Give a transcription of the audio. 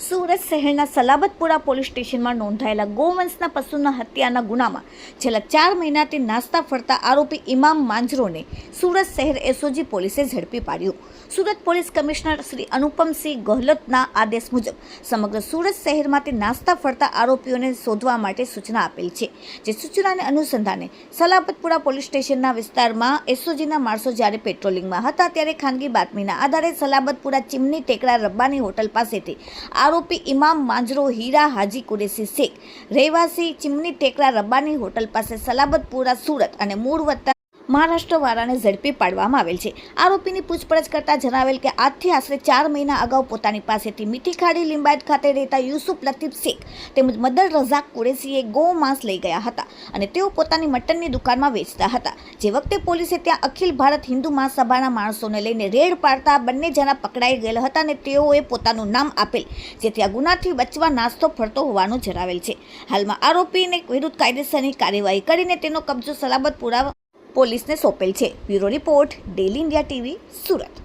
સુરત શહેરના સલાબતપુરા પોલીસ સ્ટેશનમાં નોંધાયેલા ગોવંશના પશુના હત્યાના ગુનામાં છેલ્લા 4 મહિનાથી નાસ્તા ફરતા આરોપી ઇમામ માંજરોને સુરત શહેર એસઓજી પોલીસે ઝડપી પાડ્યો। સુરત પોલીસ કમિશનર શ્રી અનુપમસિંહ ગહલોતના આદેશ મુજબ સમગ્ર સુરત શહેરમાંથી નાસ્તા ફરતા આરોપીઓને શોધવા માટે સૂચના આપેલ છે। જે સૂચનાને અનુસંધાને સલાબતપુરા પોલીસ સ્ટેશનના વિસ્તારમાં એસઓજીના માણસો જ્યારે પેટ્રોલિંગમાં હતા ત્યારે ખાનગી બાતમીના આધારે સલાબતપુરા ચીમની ટેકરા રબ્બાની હોટલ પાસેથી આરોપી ઇમામ માંજરો હીરા હાજી કુરેશી શેખ રહેવાસી ચીમની ટેકરા રબ્બાની હોટલ પાસે સલાબતપુરા સુરત અને મૂળ વતન મહારાષ્ટ્ર વાળાને ઝડપી પાડવામાં આવેલ છે। આરોપીની પૂછપરછ કરતા જણાવેલ કે આજથી આશરે 4 મહિના અગાઉ પોતાની પાસેથી મીઠી ખાડી લિંબાયત ખાતે રહેતા યુસુફ લતીફ શેખ તેમજ મદર રઝાક કુરેશીએ ગૌ માંસ લઈ ગયા હતા અને તેઓ પોતાની મટનની દુકાનમાં વેચતા હતા। જે વખતે પોલીસે ત્યાં અખિલ ભારત હિન્દુ મહાસભાના માણસોને લઈને રેડ પાડતા બંને જણા પકડાઈ ગયેલા હતા અને તેઓએ પોતાનું નામ આપેલ, જેથી આ ગુનાથી બચવા નાસ્તો ફરતો હોવાનું જણાવેલ છે। હાલમાં આરોપીને વિરુદ્ધ કાયદેસરની કાર્યવાહી કરીને તેનો કબજો સલાબતપુરા પોલીસને સોંપેલ છે। Bureau report, daily India TV, Surat.